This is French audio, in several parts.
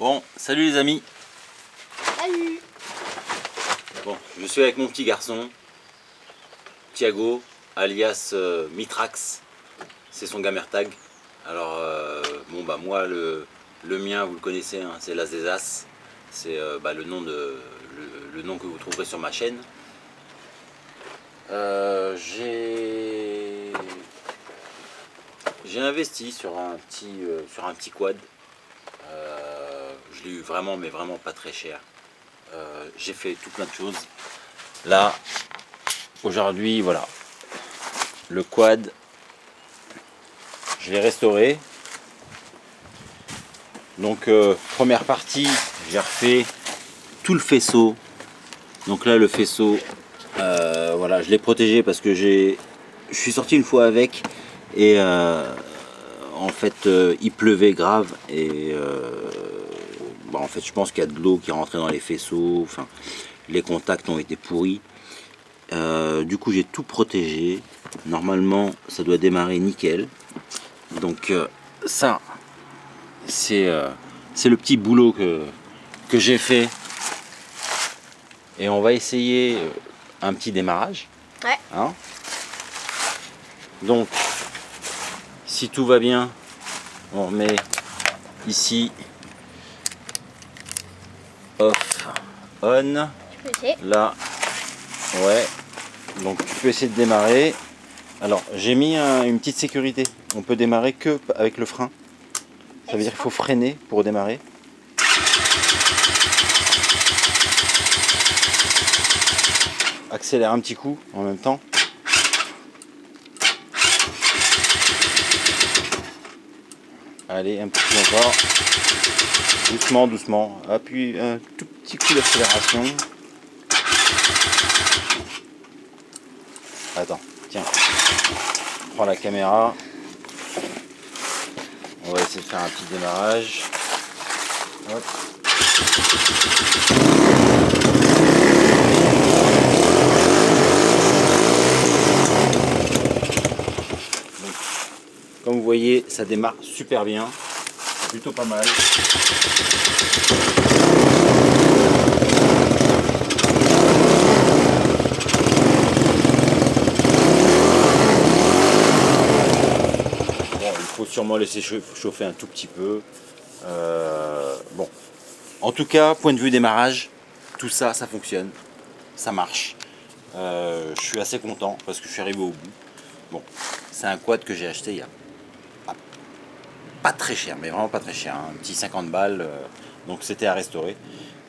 Bon, salut les amis. Salut. Bon, je suis avec mon petit garçon, Thiago, alias Mitrax. C'est son gamer tag. Alors, bon bah moi, le mien, vous le connaissez, hein, c'est l'Azezas. C'est le nom que vous trouverez sur ma chaîne. J'ai investi sur un petit quad. Je l'ai eu vraiment, mais vraiment pas très cher. J'ai fait tout plein de choses. Là, aujourd'hui, voilà, le quad, je l'ai restauré. Donc, première partie, j'ai refait tout le faisceau. Donc là, le faisceau, voilà, je l'ai protégé parce que je suis sorti une fois avec et en fait, il pleuvait grave et en fait, je pense qu'il y a de l'eau qui est rentrée dans les faisceaux. Enfin, les contacts ont été pourris. Du coup, j'ai tout protégé. Normalement, ça doit démarrer nickel. Donc, ça, c'est le petit boulot que j'ai fait. Et on va essayer un petit démarrage. Ouais. Hein, donc, si tout va bien, on remet ici off, on. Tu peux essayer. Là, ouais. Donc tu peux essayer de démarrer. Alors j'ai mis une petite sécurité. On peut démarrer que avec le frein. Ça veut dire qu'il faut freiner pour démarrer. Accélère un petit coup en même temps. Allez, un petit coup encore. Doucement, doucement. Appuie un tout petit coup d'accélération. Attends, tiens. Prends la caméra. On va essayer de faire un petit démarrage. Hop. Donc, comme vous voyez, ça démarre super bien. C'est plutôt pas mal. Il faut sûrement laisser chauffer un tout petit peu. Bon, en tout cas, point de vue démarrage, tout ça, ça fonctionne, ça marche. Je suis assez content parce que je suis arrivé au bout. Bon, c'est un quad que j'ai acheté il y a pas très cher, mais vraiment pas très cher, hein, un petit 50 balles, donc c'était à restaurer.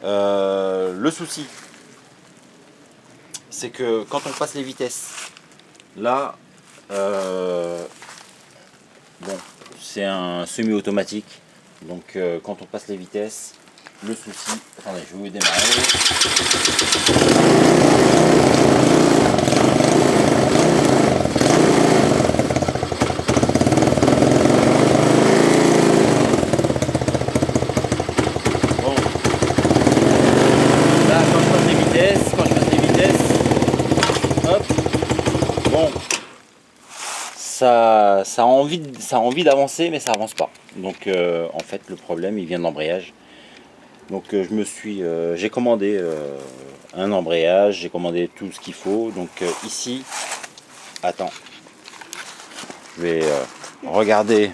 Le souci, c'est que quand on passe les vitesses, là, bon, c'est un semi-automatique, donc quand on passe les vitesses, le souci, attendez, je vais vous démarrer. Bon, là quand je passe les vitesses, hop, bon. Ça a envie d'avancer, mais ça avance pas. Donc en fait le problème il vient de l'embrayage. Donc j'ai commandé un embrayage, j'ai commandé tout ce qu'il faut. Donc ici, attends, je vais regarder.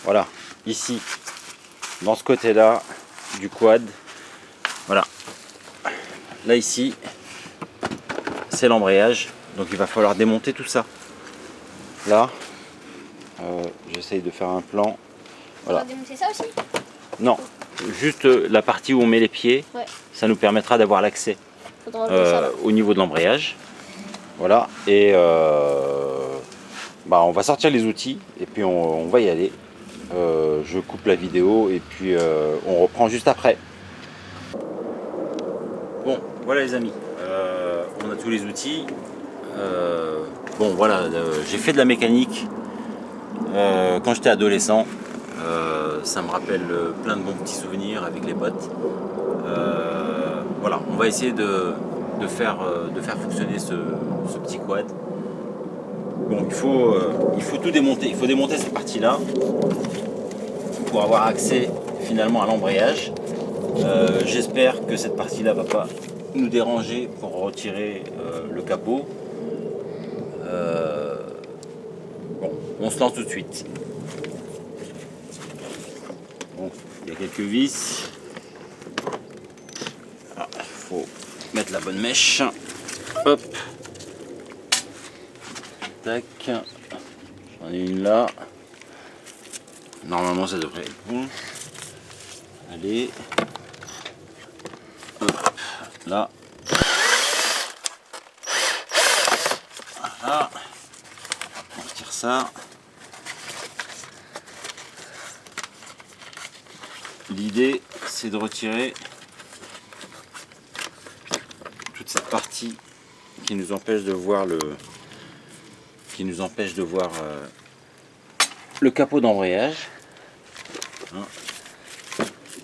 Voilà, ici, dans ce côté-là du quad, voilà. Là ici, c'est l'embrayage. Donc il va falloir démonter tout ça. Là, j'essaye de faire un plan. On va Voilà. démonter ça aussi? Non, juste la partie où on met les pieds, Ouais. ça nous permettra d'avoir l'accès au niveau de l'embrayage. Voilà, et on va sortir les outils et puis on va y aller. Je coupe la vidéo et puis on reprend juste après. Bon, voilà les amis, on a tous les outils. Bon voilà, j'ai fait de la mécanique quand j'étais adolescent. Ça me rappelle plein de bons petits souvenirs avec les potes. Voilà, on va essayer de faire fonctionner ce petit quad. Bon, il faut tout démonter. Il faut démonter cette partie-là. pour avoir accès finalement à l'embrayage. J'espère que cette partie-là va pas nous déranger pour retirer le capot. Bon, on se lance tout de suite. Bon, il y a quelques vis. Il faut mettre la bonne mèche. Hop. Tac. J'en ai une là. Normalement ça devrait être bon. Allez. Hop. Là. Voilà. On retire ça. L'idée c'est de retirer toute cette partie qui nous empêche de voir le capot d'embrayage, hein.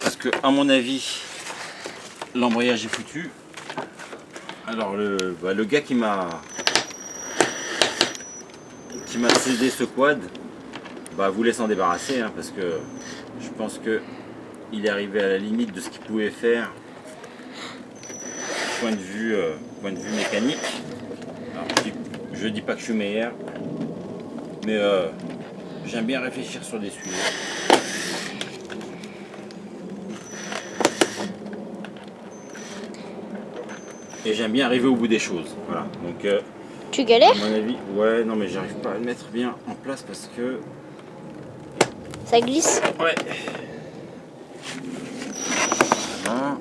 Parce que à mon avis l'embrayage est foutu. Alors le gars qui m'a cédé ce quad voulait s'en débarrasser, hein, parce que je pense que il est arrivé à la limite de ce qu'il pouvait faire point de vue mécanique. Alors, je dis pas que je suis meilleur, mais j'aime bien réfléchir sur des sujets. Et j'aime bien arriver au bout des choses. Voilà. Donc, Tu galères? à mon avis, ouais, non, mais j'arrive pas à le mettre bien en place parce que. Ça glisse? Ouais. Voilà.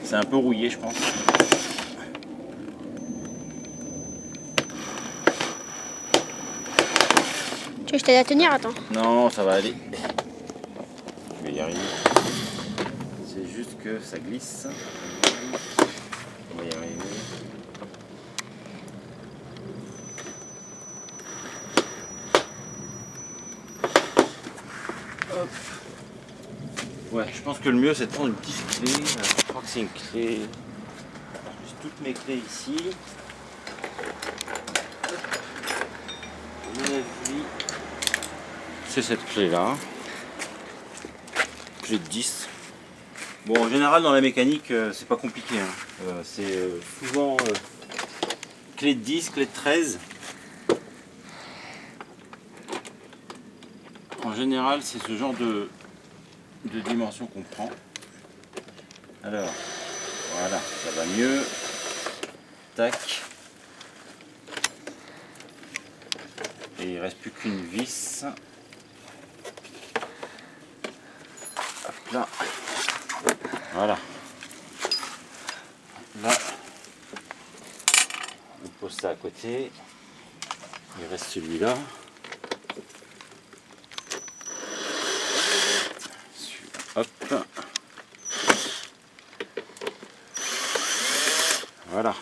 C'est un peu rouillé, je pense. Tu veux que je t'aide à tenir? Attends. Non, ça va aller. Je vais y arriver. C'est juste que ça glisse. On va y arriver. Hop. Ouais, je pense que le mieux c'est de prendre une petite clé. Je crois que c'est une clé. J'ai toutes mes clés ici. À mon avis, c'est cette clé là. Clé de 10. Bon, en général dans la mécanique c'est pas compliqué, hein. C'est souvent clé de 10, clé de 13. En général c'est ce genre de dimension qu'on prend. Alors voilà, ça va mieux. Tac. Et il reste plus qu'une vis. Hop là. Voilà. Là, on pose ça à côté. Il reste celui-là. Hop. Voilà.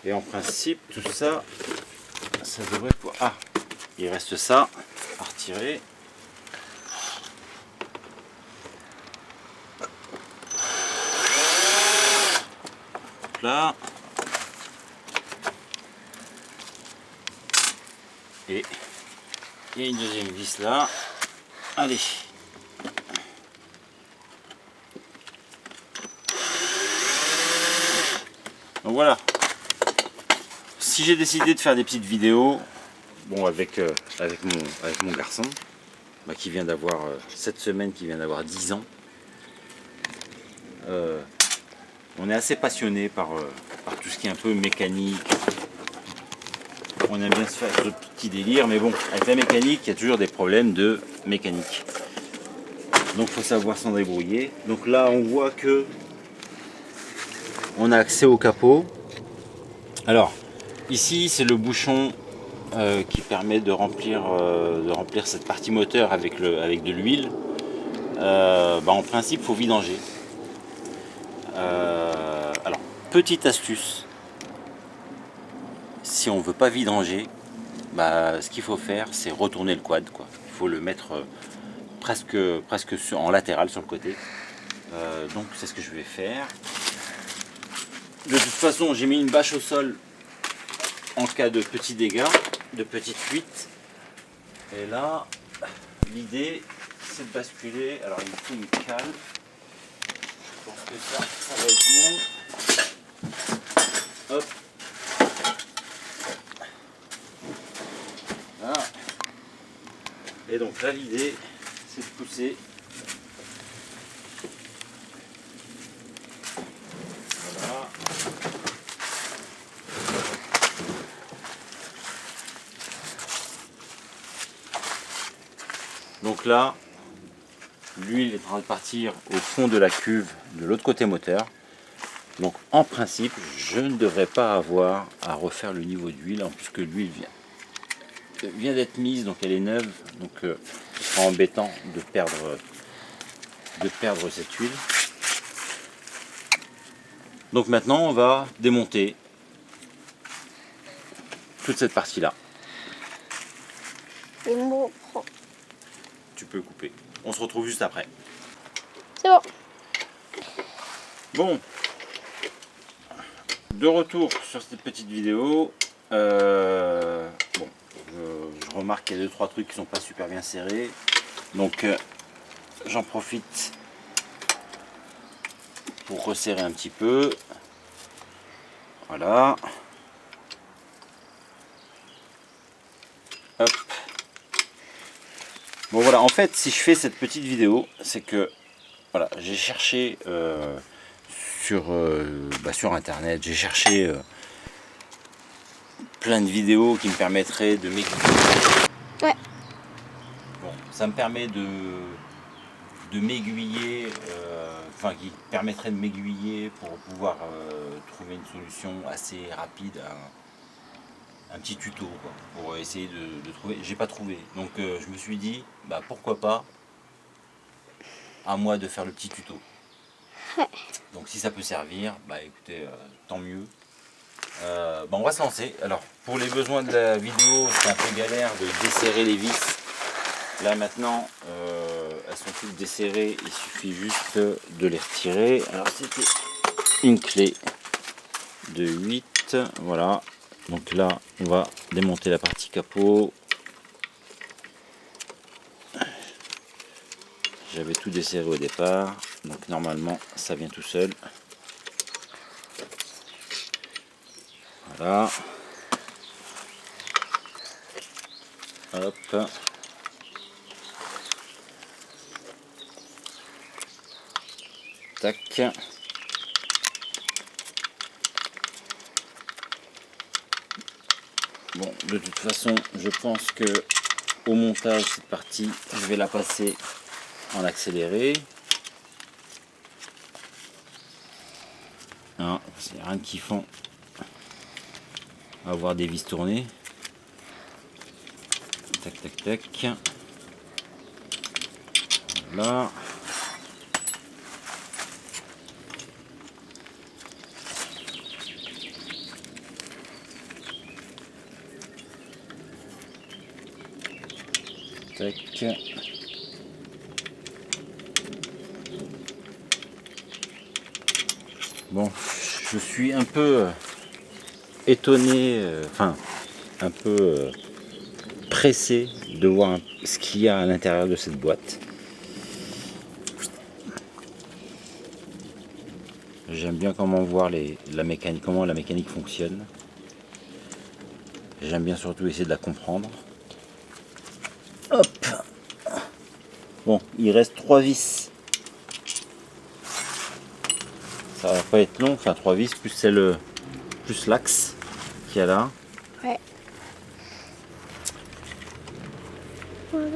Et en principe, tout ça, ça devrait pouvoir... Ah, il reste ça à retirer. Hop là. Et il y a une deuxième vis là. Allez. Donc voilà. Si j'ai décidé de faire des petites vidéos, bon avec mon garçon, qui vient d'avoir cette semaine, qui vient d'avoir 10 ans, on est assez passionné par tout ce qui est un peu mécanique. On aime bien se faire d'autres petits délires, mais bon, avec la mécanique, il y a toujours des problèmes de mécanique. Donc il faut savoir s'en débrouiller. Donc là, on voit que on a accès au capot. Alors, ici, c'est le bouchon qui permet de remplir cette partie moteur avec de l'huile. En principe, il faut vidanger. Alors, petite astuce. Si on ne veut pas vidanger, ce qu'il faut faire, c'est retourner le quad, quoi. Il faut le mettre presque en latéral sur le côté. Donc c'est ce que je vais faire. De toute façon, j'ai mis une bâche au sol en cas de petits dégâts, de petites fuites. Et là, l'idée, c'est de basculer. Alors, il faut une cale. Je pense que ça va être bon. Hop. Voilà. Et donc là, l'idée, c'est de pousser. Voilà. Donc là, l'huile est en train de partir au fond de la cuve de l'autre côté moteur. Donc en principe, je ne devrais pas avoir à refaire le niveau d'huile, puisque l'huile vient d'être mise, donc elle est neuve. Donc ce sera embêtant de perdre cette huile. Donc maintenant, on va démonter toute cette partie-là. Et bon, Tu peux couper. On se retrouve juste après. c'est bon. Bon, de retour sur cette petite vidéo. Bon, je remarque qu'il y a 2-3 trucs qui sont pas super bien serrés. Donc j'en profite pour resserrer un petit peu. Voilà. Hop. Bon voilà, en fait, si je fais cette petite vidéo, c'est que voilà, j'ai cherché sur internet, j'ai cherché plein de vidéos qui me permettraient de m'aiguiller. Ouais. Bon, ça me permet de m'aiguiller, qui permettrait de m'aiguiller pour pouvoir trouver une solution assez rapide, un petit tuto quoi, pour essayer de trouver. J'ai pas trouvé, donc je me suis dit, bah pourquoi pas à moi de faire le petit tuto. Ouais. Donc si ça peut servir, bah écoutez, tant mieux. On va se lancer. Alors pour les besoins de la vidéo, c'est un peu galère de desserrer les vis. Là maintenant, elles sont toutes desserrées, il suffit juste de les retirer. Alors c'était une clé de 8, voilà. Donc là, on va démonter la partie capot. J'avais tout desserré au départ, donc normalement ça vient tout seul. Voilà. Hop. Tac. Bon, de toute façon, je pense que au montage, cette partie, je vais la passer en accéléré. Hein, c'est rien de kiffant à avoir des vis tournées. Tac, tac, tac. Voilà. Tac. Bon, je suis un peu étonné, un peu pressé de voir ce qu'il y a à l'intérieur de cette boîte. J'aime bien comment voir comment la mécanique fonctionne. J'aime bien surtout essayer de la comprendre. Hop. Bon, il reste 3 vis. Ça va pas être long, enfin 3 vis plus l'axe qu'il y a là. Ouais.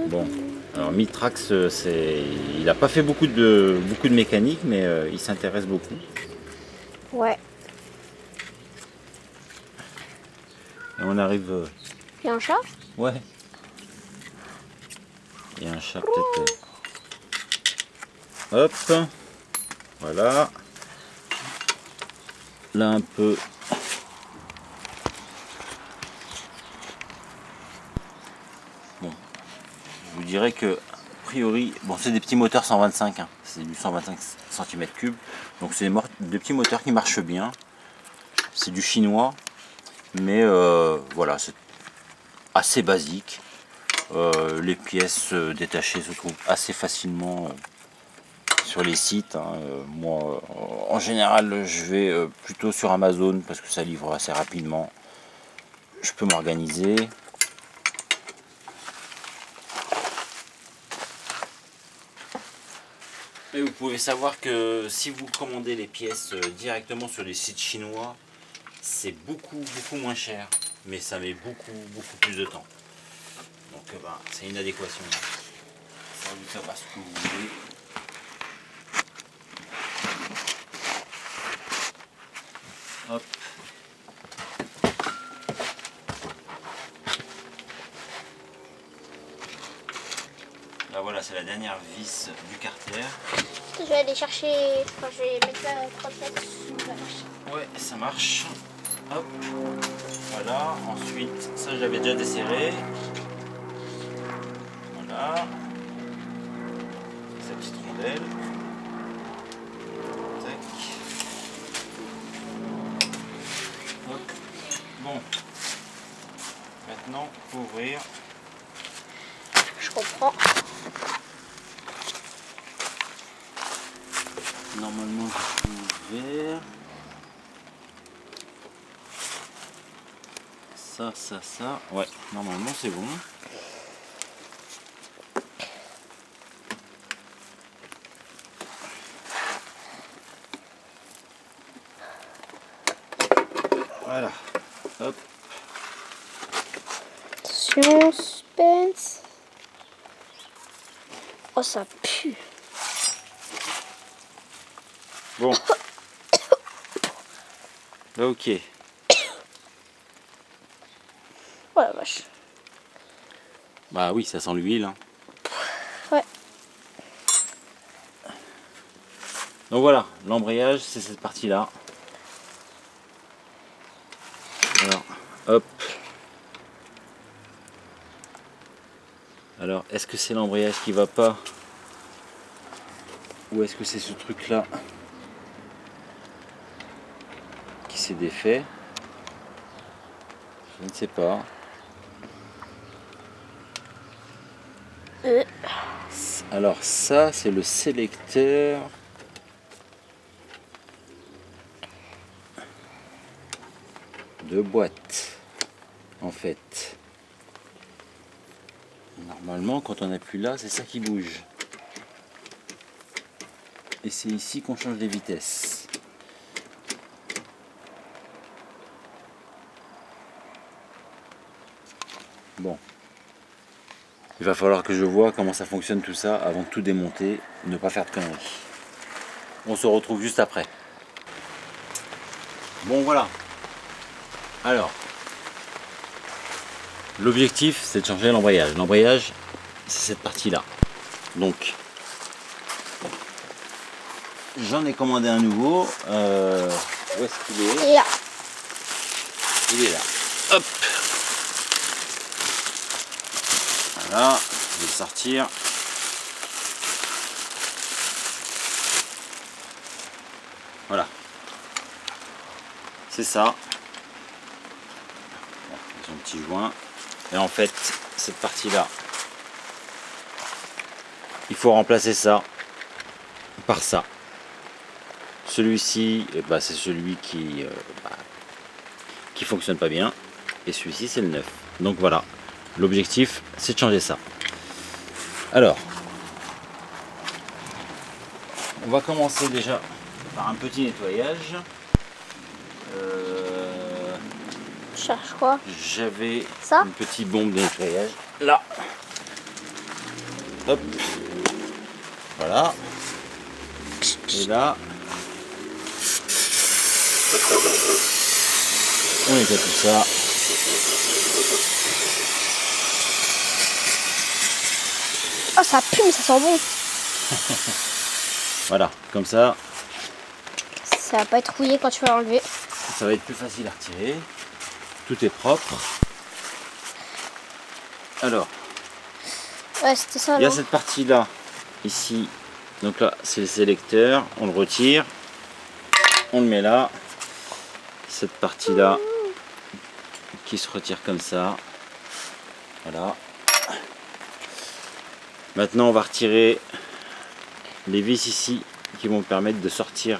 Bon, alors Mitrax, il n'a pas fait beaucoup de mécanique, mais il s'intéresse beaucoup. Ouais. Et on arrive. Il y a un chat? Ouais. Il y a un chat peut-être. Hop. Voilà. Là un peu. Bon. Je vous dirais que, a priori, bon, c'est des petits moteurs 125, hein. C'est du 125 cm3. Donc c'est des petits moteurs qui marchent bien. c'est du chinois, mais voilà, c'est assez basique. Les pièces détachées se trouvent assez facilement sur les sites. Hein. Moi, en général, je vais plutôt sur Amazon parce que ça livre assez rapidement. Je peux m'organiser. Mais vous pouvez savoir que si vous commandez les pièces directement sur les sites chinois, c'est beaucoup moins cher, mais ça met beaucoup plus de temps. Donc c'est une adéquation. Ça vous savoir ce que vous voulez. Hop. Là voilà, c'est la dernière vis du carter. Je vais aller chercher. Enfin, je vais mettre la croquette. Ouais, ça marche. Hop. Voilà. Ensuite, ça je l'avais déjà desserré. Voilà. Sa petite rondelle. Tac. Hop. Bon. Maintenant, faut ouvrir. Je comprends. Normalement, je suis ouvert. Ça. Ouais, normalement, c'est bon. Voilà. Hop. Attention, suspense. Oh, ça pue. Bon. Là, ok. Oh la vache. Bah oui, ça sent l'huile. Hein. Ouais. Donc voilà, l'embrayage, c'est cette partie-là. Alors, hop. Alors, est-ce que c'est l'embrayage qui va pas? Ou est-ce que c'est ce truc-là qui s'est défait? Je ne sais pas. Alors ça, c'est le sélecteur de boîte, en fait. Normalement, quand on appuie là, c'est ça qui bouge. Et c'est ici qu'on change les vitesses. Bon. Il va falloir que je vois comment ça fonctionne tout ça avant de tout démonter, ne pas faire de conneries. On se retrouve juste après. Bon voilà. Alors, l'objectif c'est de changer l'embrayage. L'embrayage, c'est cette partie-là. Donc, j'en ai commandé un nouveau. Où est-ce qu'il est? Et là. Il est là. Hop. Voilà, je vais le sortir. Voilà. C'est ça. Ils ont un petit joint. Et en fait, cette partie-là, il faut remplacer ça par ça. Celui-ci, c'est celui qui fonctionne pas bien. Et celui-ci, c'est le neuf. Donc voilà. L'objectif, c'est de changer ça. Alors, on va commencer déjà par un petit nettoyage. Je cherche quoi? J'avais Ça? une petite bombe de nettoyage là. Hop. Voilà. Et là, on nettoie tout ça. Oh, ça pue, mais ça sent bon. Voilà, comme ça, Ça va pas être rouillé quand tu vas l'enlever. ça va être plus facile à retirer. Tout est propre. Alors, Ouais, c'était ça, il y a non? cette partie-là, ici. Donc là, c'est le sélecteur. On le retire. On le met là. cette partie là qui se retire comme ça. Voilà. Maintenant on va retirer les vis ici qui vont permettre de sortir,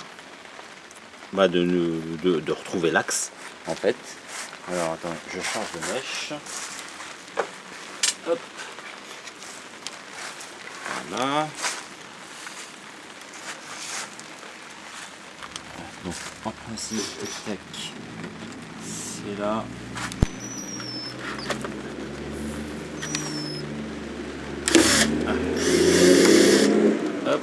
de retrouver l'axe en fait. Alors attends, je change de mèche. Hop. Voilà. Donc en principe, tac tac, c'est là. Hop.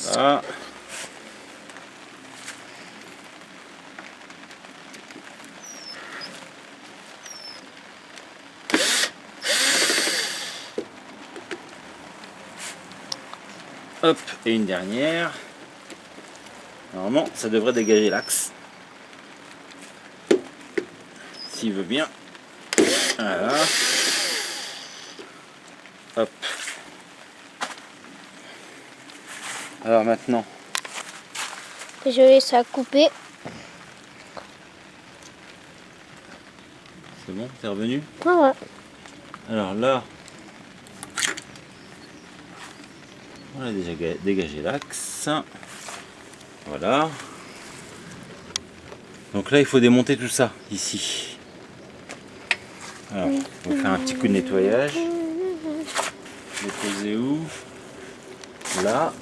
Voilà. Hop, et une dernière. Normalement, ça devrait dégager l'axe. S'il veut bien. Voilà. Hop. Alors maintenant. Je laisse ça couper. C'est bon, t'es revenu? Ouais. Alors là, on a déjà dégagé l'axe. Voilà. Donc là, il faut démonter tout ça ici. Alors, on va faire un petit coup de nettoyage. Je vais poser où? Là.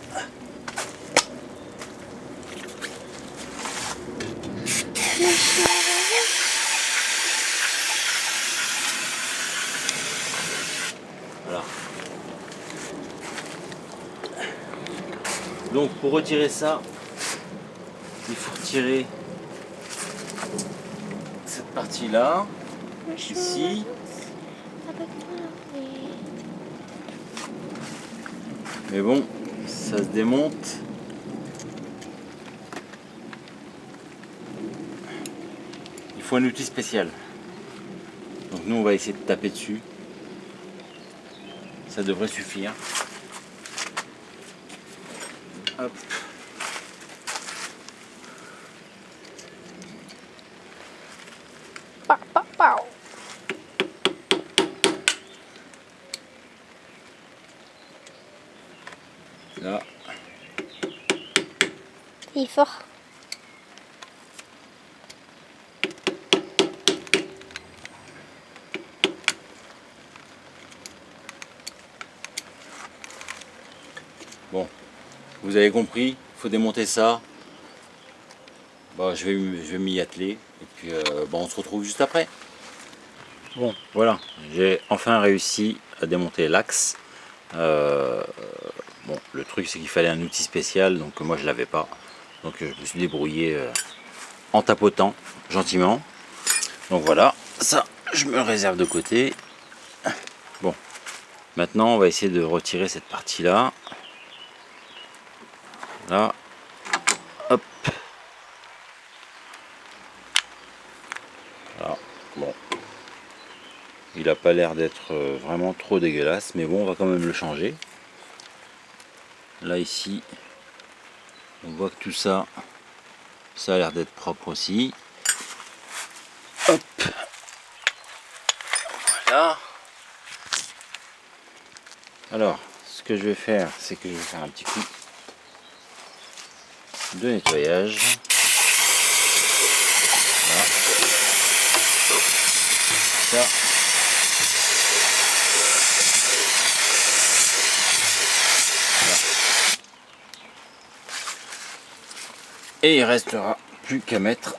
Voilà. Donc pour retirer ça, il faut retirer cette partie là, ici. Mais bon, ça se démonte. Il faut un outil spécial. Donc nous on va essayer de taper dessus. Ça devrait suffire. Hop. Là. Il est fort. Bon, vous avez compris, il faut démonter ça. Bon, je vais m'y atteler et puis on se retrouve juste après. Bon, voilà, j'ai enfin réussi à démonter l'axe. Bon, le truc c'est qu'il fallait un outil spécial, donc moi je l'avais pas. Donc je me suis débrouillé en tapotant gentiment. Donc voilà, ça je me le réserve de côté. Bon, maintenant on va essayer de retirer cette partie là. Là, hop. Voilà, bon. Il n'a pas l'air d'être vraiment trop dégueulasse, mais bon, on va quand même le changer. Là, ici, on voit que tout ça, ça a l'air d'être propre aussi. Hop. Voilà. Alors, ce que je vais faire, c'est que je vais faire un petit coup de nettoyage. Voilà. Ça. Et il restera plus qu'à mettre,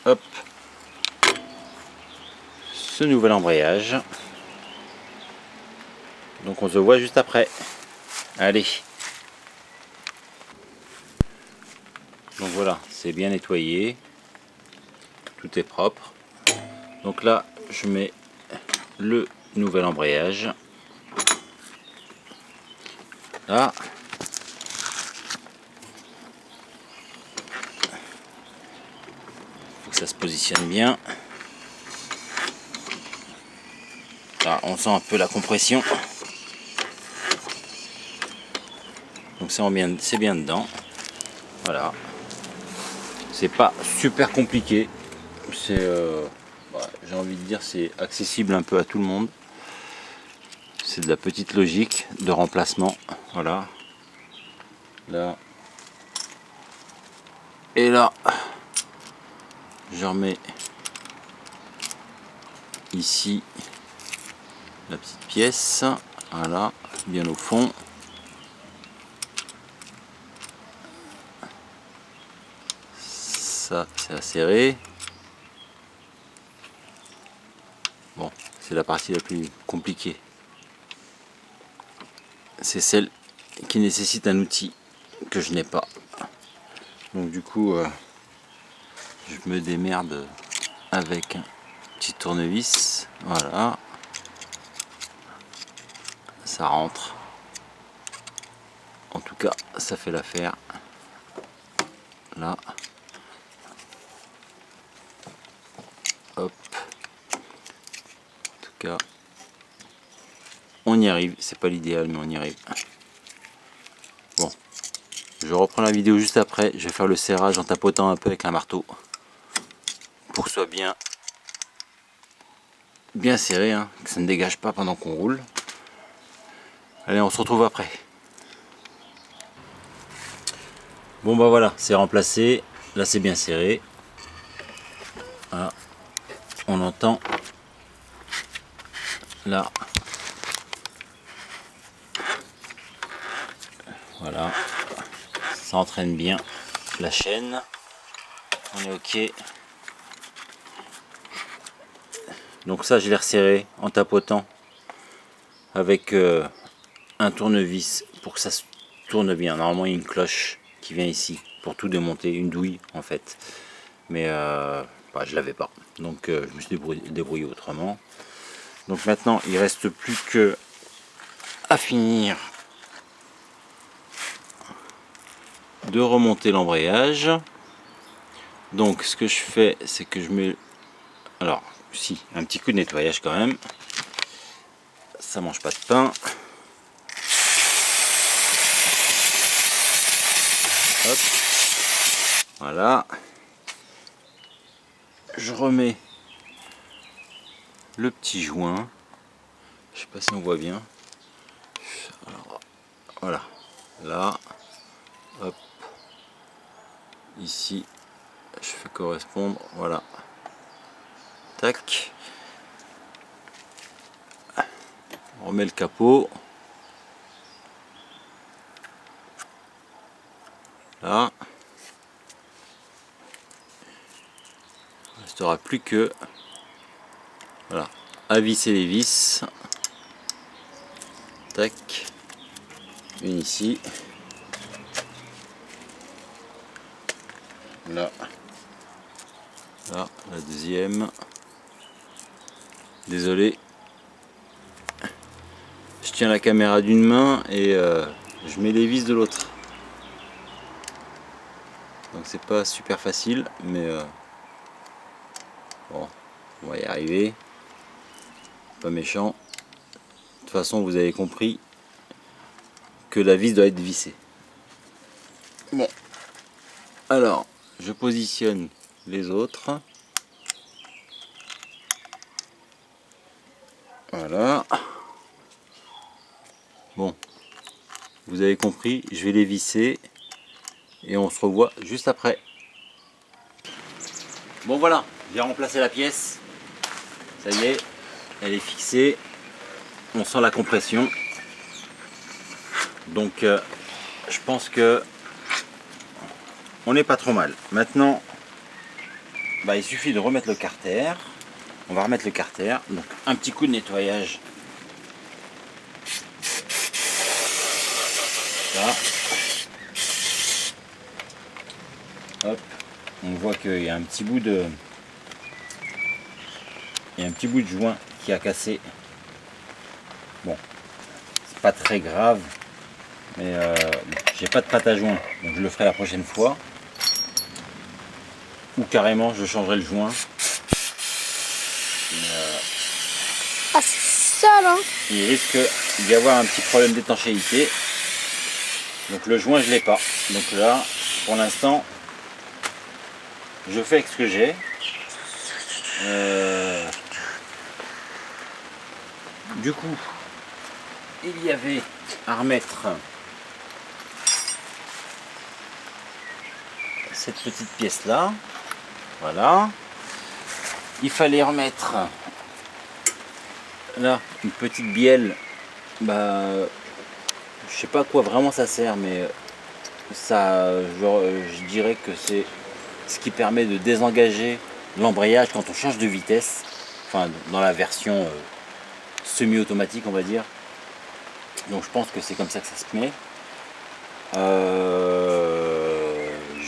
hop, ce nouvel embrayage. Donc on se voit juste après. Allez. Donc voilà, c'est bien nettoyé. Tout est propre. Donc là, je mets le nouvel embrayage. Là. Faut que ça se positionne bien. Là, on sent un peu la compression. Donc ça, c'est bien dedans. Voilà. C'est pas super compliqué. C'est, j'ai envie de dire, c'est accessible un peu à tout le monde. C'est de la petite logique de remplacement. Voilà. Là. Et là, je remets ici la petite pièce. Voilà, bien au fond. Ça, c'est à serrer. Bon, c'est la partie la plus compliquée. C'est celle qui nécessite un outil que je n'ai pas. Donc du coup, je me démerde avec un petit tournevis. Voilà. Ça rentre. En tout cas, ça fait l'affaire. Là. Hop. En tout cas, on y arrive. C'est pas l'idéal, mais on y arrive. Bon. Je reprends la vidéo juste après. Je vais faire le serrage en tapotant un peu avec un marteau. Pour que ce soit bien serré, hein, que ça ne dégage pas pendant qu'on roule. Allez, on se retrouve après. Bon bah voilà, c'est remplacé. Là c'est bien serré. Voilà. On entend là. Voilà. Ça entraîne bien la chaîne. On est ok. Donc ça je l'ai resserré en tapotant avec un tournevis pour que ça se tourne bien. Normalement il y a une cloche qui vient ici pour tout démonter, une douille en fait. Mais je l'avais pas. Donc je me suis débrouillé autrement. Donc maintenant il reste plus que à finir de remonter l'embrayage. Donc ce que je fais, c'est que je mets, alors si, un petit coup de nettoyage quand même, ça mange pas de pain. Hop, voilà. Je remets le petit joint, je sais pas si on voit bien. Alors, voilà, là, hop, ici, je fais correspondre, voilà, tac. On remet le capot. Là. Il ne restera plus que voilà, à visser les vis. Tac. Une ici. Là. Là, la deuxième. Désolé. Je tiens la caméra d'une main et je mets les vis de l'autre. Donc c'est pas super facile, mais bon, on va y arriver. Pas méchant. De toute façon, vous avez compris que la vis doit être vissée. Bon, alors je positionne les autres. Voilà. Bon, vous avez compris, je vais les visser et on se revoit juste après. Bon voilà, j'ai remplacé la pièce. Ça y est, elle est fixée. On sent la compression. Donc je pense que on n'est pas trop mal. Maintenant, il suffit de remettre le carter. On va remettre le carter. Donc un petit coup de nettoyage. Là. Hop. On voit qu'il y a un petit bout de joint qui a cassé. Bon, c'est pas très grave, mais j'ai pas de pâte à joint, donc je le ferai la prochaine fois. Ou carrément je changerai le joint. Ah, ce sale, hein. il risque d'y avoir un petit problème d'étanchéité. Donc le joint je l'ai pas. Donc là, pour l'instant, je fais avec ce que j'ai. Du coup, il y avait à remettre cette petite pièce là. Voilà. Il fallait remettre là une petite bielle. Bah, je sais pas à quoi vraiment ça sert, mais ça, je dirais que c'est ce qui permet de désengager l'embrayage quand on change de vitesse. Enfin, dans la version semi-automatique, on va dire. Donc je pense que c'est comme ça que ça se met.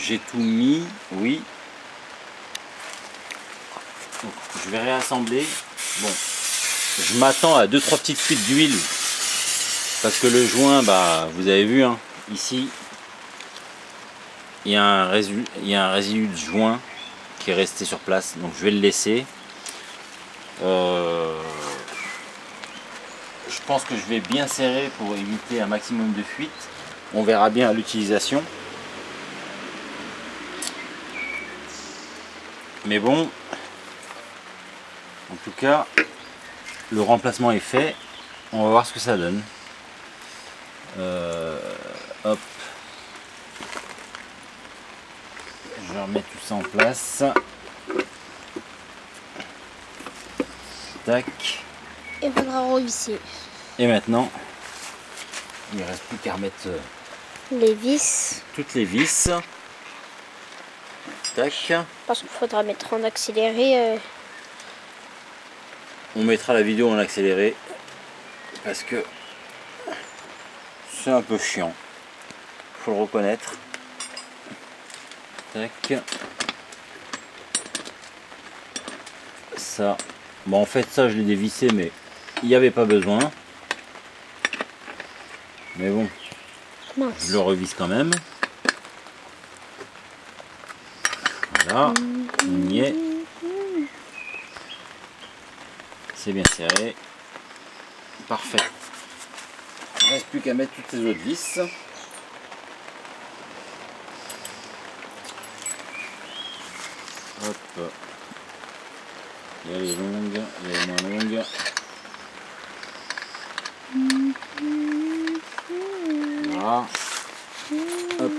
J'ai tout mis, oui. Donc, je vais réassembler. Bon, je m'attends à 2-3 petites fuites d'huile parce que le joint, bah, vous avez vu, hein, ici, il y a un résidu de joint qui est resté sur place. Donc je vais le laisser. Je pense que je vais bien serrer pour éviter un maximum de fuite. On verra bien à l'utilisation. Mais bon, en tout cas, le remplacement est fait. On va voir ce que ça donne. Hop. Je vais remettre tout ça en place. Tac. Et il faudra revisser. Et maintenant, il ne reste plus qu'à remettre Les vis. toutes les vis. Tac. Parce qu'il faudra mettre en accéléré. On mettra la vidéo en accéléré parce que c'est un peu chiant. Faut le reconnaître. Tac. Ça. Bon, en fait, ça, je l'ai dévissé, mais il n'y avait pas besoin. Mais bon, Mince. je le revisse quand même. Voilà, on y est. C'est bien serré. Parfait. Il ne reste plus qu'à mettre toutes les autres vis. Hop. Il y a les longues, il y a les moins longues. Voilà. Hop.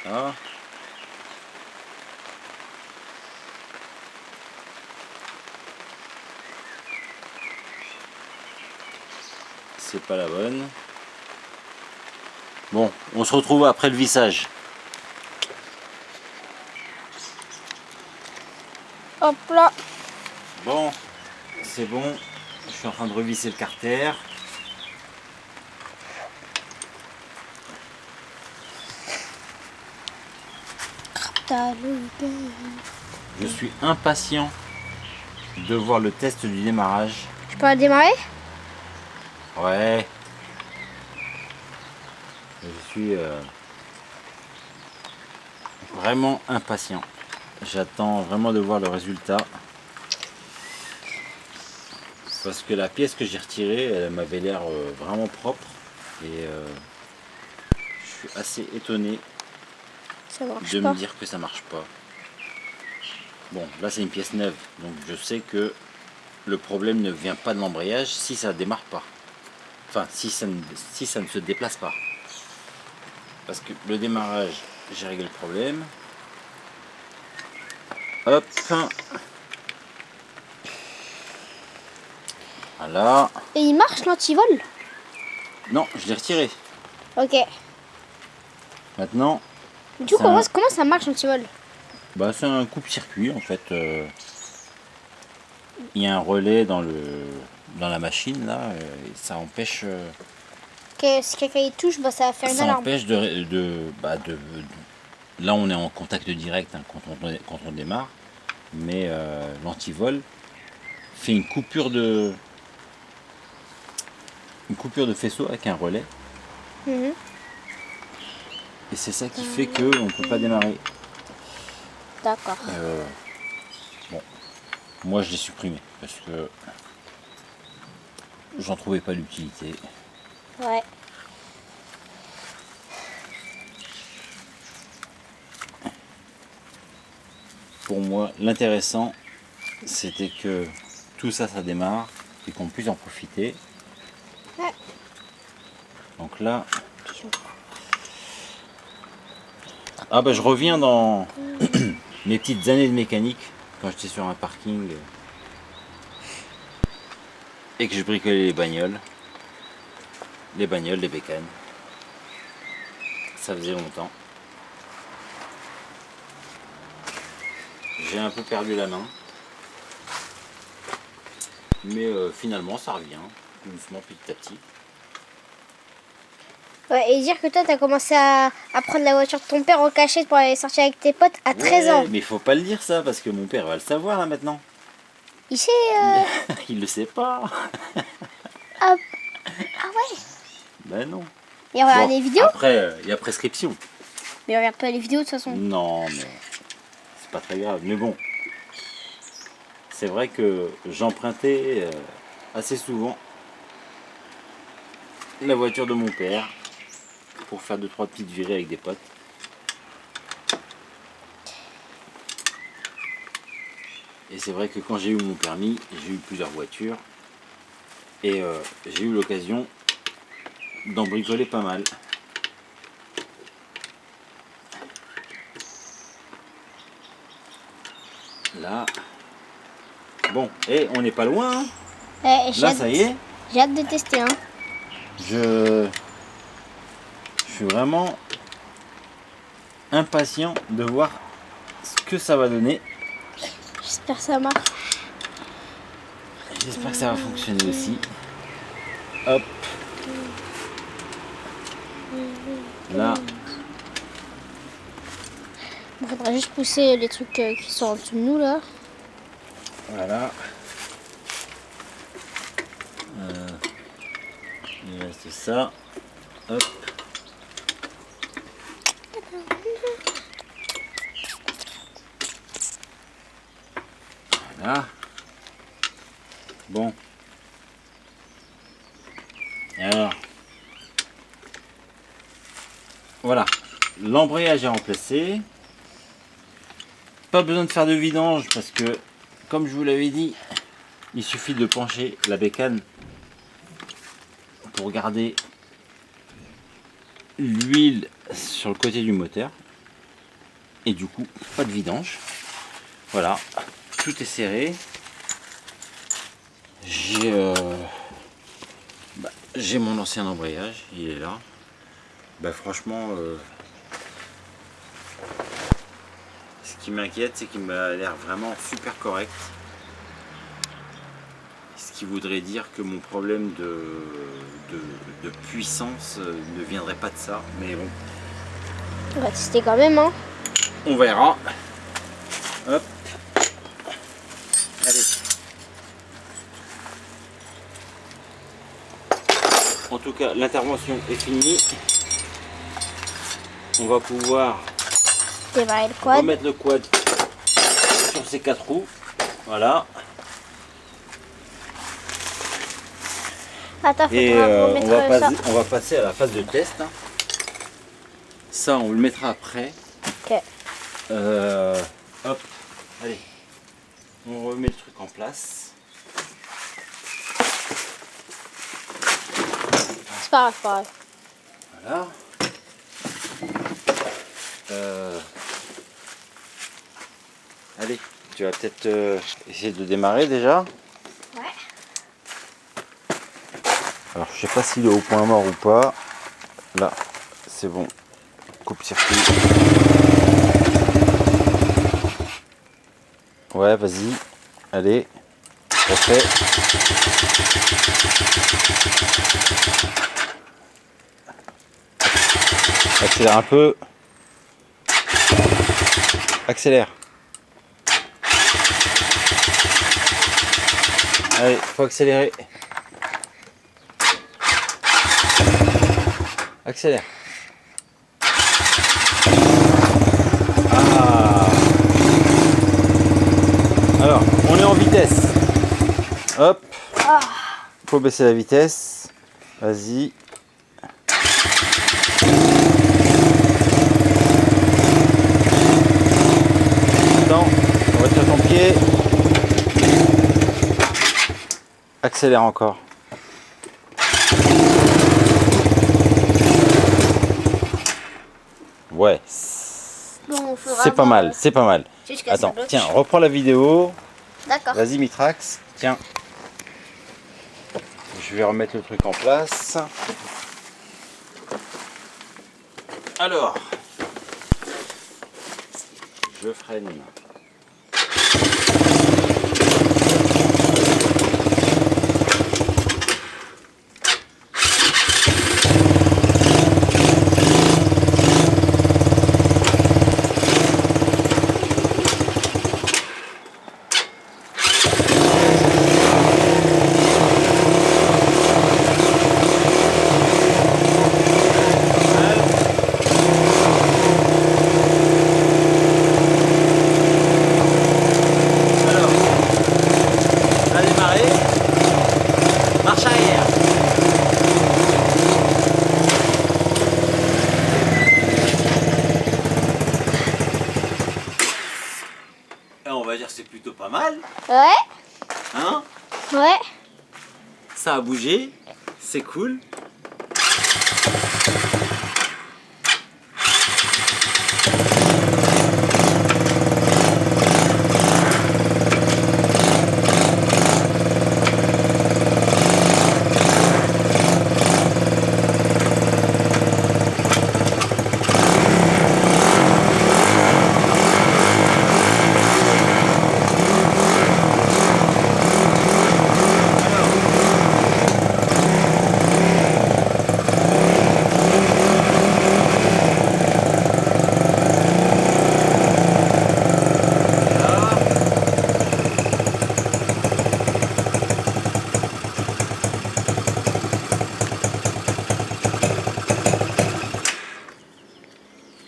Là. C'est pas la bonne. Bon, on se retrouve après le vissage. Hop là. Bon, c'est bon. Je suis en train de revisser le carter. Je suis impatient de voir le test du démarrage. Je peux la démarrer? Ouais. Je suis vraiment impatient. J'attends vraiment de voir le résultat. Parce que la pièce que j'ai retirée, elle m'avait l'air vraiment propre. Et je suis assez étonné Ça marche de pas. me dire que ça marche pas. Bon, là c'est une pièce neuve. Donc je sais que le problème ne vient pas de l'embrayage si ça ne démarre pas. Enfin, si ça ne se déplace pas. Parce que le démarrage, j'ai réglé le problème. Hop. Voilà. Et il marche l'antivol? Non, je l'ai retiré. Ok. Maintenant, Du coup, C'est un- comment ça marche l'antivol? bah, c'est un coupe-circuit en fait. Il y a un relais dans la machine là. Et ça empêche. Si quelqu'un y touche, bah, ça va faire une Ça alarme. empêche là on est en contact direct hein, quand on démarre, mais l'antivol fait une coupure de faisceau avec un relais. Mhm. Et c'est ça qui fait qu'on ne peut pas démarrer. D'accord. Bon, moi je l'ai supprimé parce que j'en trouvais pas l'utilité. Ouais. Pour moi, l'intéressant, c'était que tout ça, ça démarre et qu'on puisse en profiter. Ouais. Donc là, ah bah je reviens dans mes petites années de mécanique quand j'étais sur un parking et que je bricolais les bagnoles, les bécanes. Ça faisait longtemps. J'ai un peu perdu la main, mais finalement ça revient doucement petit à petit. Ouais, et dire que toi, t'as commencé à prendre la voiture de ton père en cachette pour aller sortir avec tes potes à 13 ans. Mais faut pas le dire ça parce que mon père va le savoir là maintenant. Il sait... Il le sait pas. Ah ouais. Ben non. Et on regarde Bon, les vidéos. après, il y a prescription. Mais on regarde pas les vidéos de toute façon. Non, mais c'est pas très grave. Mais bon, c'est vrai que j'empruntais assez souvent la voiture de mon père pour faire 2-3 petites virées avec des potes. Et c'est vrai que quand j'ai eu mon permis, j'ai eu plusieurs voitures et j'ai eu l'occasion d'en bricoler pas mal. Là, bon, et on n'est pas loin. Hein. Là, ça y est. J'ai hâte de tester. Hein. Je suis vraiment impatient de voir ce que ça va donner. J'espère que ça marche. J'espère que ça va fonctionner aussi. Hop. Là. Il faudra juste pousser les trucs qui sont en dessous de nous là. Voilà. Il reste ça. Hop. Voilà. Bon. Alors. Voilà. L'embrayage est remplacé. Pas besoin de faire de vidange parce que, comme je vous l'avais dit, il suffit de pencher la bécane pour garder l'huile sur le côté du moteur. Et du coup, pas de vidange. Voilà, tout est serré. J'ai mon ancien embrayage, il est là. Franchement, ce qui m'inquiète, c'est qu'il m'a l'air vraiment super correct. Ce qui voudrait dire que mon problème de puissance ne viendrait pas de ça. Mais bon. On va tester quand même. Hein. On verra. Hop. Allez. En tout cas, l'intervention est finie. On va pouvoir démarrer le quad. Remettre le quad sur ces 4 roues. Voilà. Attends, et on va passer à la phase de test. Hein. Ça, on le mettra après. Ok. Hop. Allez. On remet le truc en place. C'est pas grave. Voilà. Allez, tu vas peut-être essayer de démarrer déjà. Ouais. Alors je sais pas s'il est au point mort ou pas. Là, c'est bon. Coupe-circuit. Ouais, vas-y. Allez. Refait. Accélère un peu. Accélère. Allez, faut accélérer. Accélère. vitesse. Hop. Ah. Faut baisser la vitesse. Vas-y. Attends, on va sur ton pied. Accélère encore. Ouais. Bon, C'est pas mal, c'est pas mal. Attends, tiens, reprends la vidéo. D'accord. Vas-y Mitrax, tiens. Je vais remettre le truc en place. Alors, je freine. Marche arrière. Et on va dire que c'est plutôt pas mal, Ouais. hein? Ouais. Ça a bougé, c'est cool.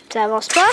Ça avance pas.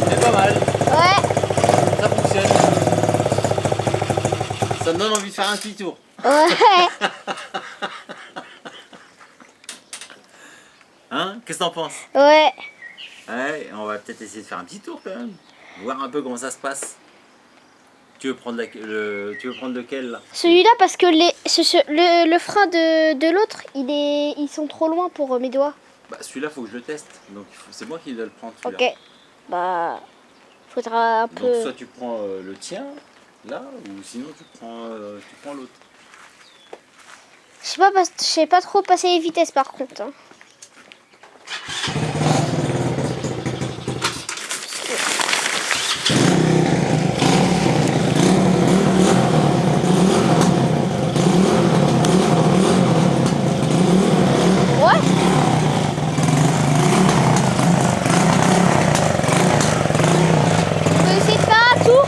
C'est pas mal, Ouais. ça fonctionne. Ça me donne envie de faire un petit tour. Ouais. Hein? Qu'est-ce que t'en penses? Ouais. Ouais, on va peut-être essayer de faire un petit tour quand même. Voir un peu comment ça se passe. Tu veux prendre, tu veux prendre lequel là? Celui-là parce que le frein de l'autre, ils sont trop loin pour mes doigts. Bah celui-là faut que je le teste. Donc c'est moi qui dois le prendre celui-là. Ok. Bah, faudra un Donc peu. soit tu prends le tien là ou sinon tu prends l'autre. Je sais pas trop passer les vitesses par contre. Hein. Ouais. On peut essayer de faire un tour.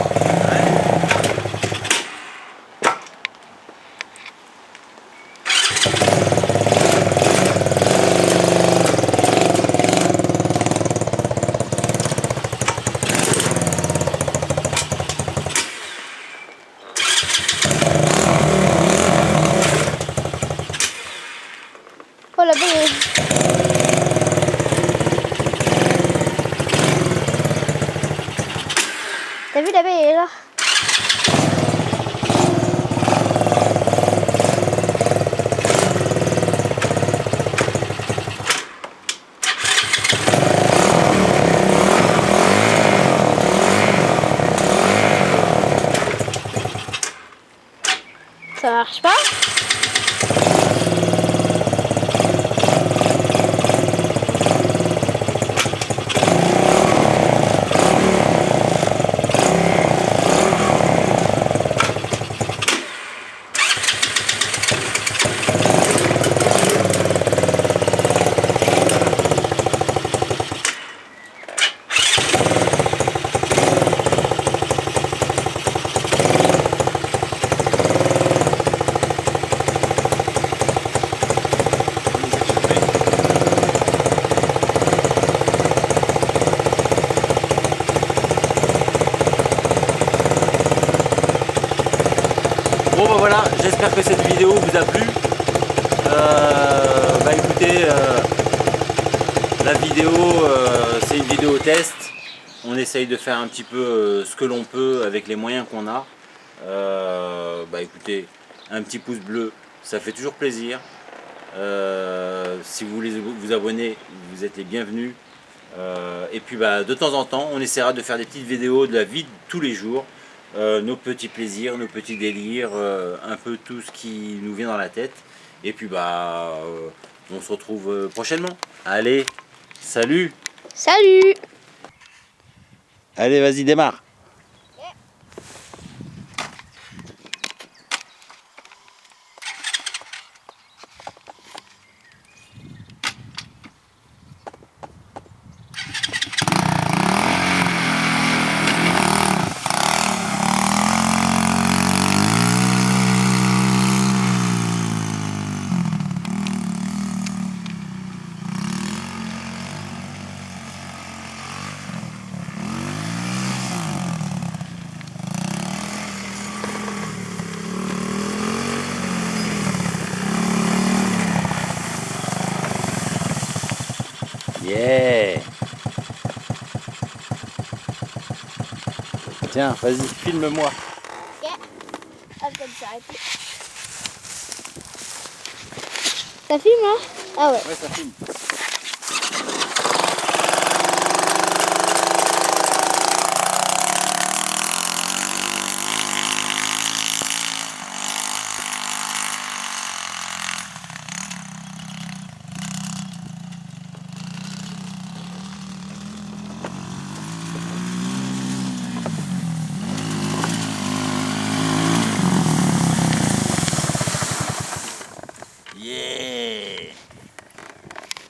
Ça marche pas? Bon bah voilà, j'espère que cette vidéo vous a plu. Bah écoutez, la vidéo c'est une vidéo test. On essaye de faire un petit peu ce que l'on peut avec les moyens qu'on a. Bah écoutez, un petit pouce bleu, ça fait toujours plaisir. Si vous voulez vous abonner, vous êtes les bienvenus. Et puis bah, de temps en temps, on essaiera de faire des petites vidéos de la vie de tous les jours. Nos petits plaisirs, nos petits délires, un peu tout ce qui nous vient dans la tête. Et puis bah, on se retrouve prochainement. Allez, salut! Salut! Allez, vas-y, démarre! Yeah! Tiens, vas-y, filme-moi. Ok. Ah, peut-être s'arrêter. Ça filme là? Ah ouais. Ouais, ça filme. Yeah!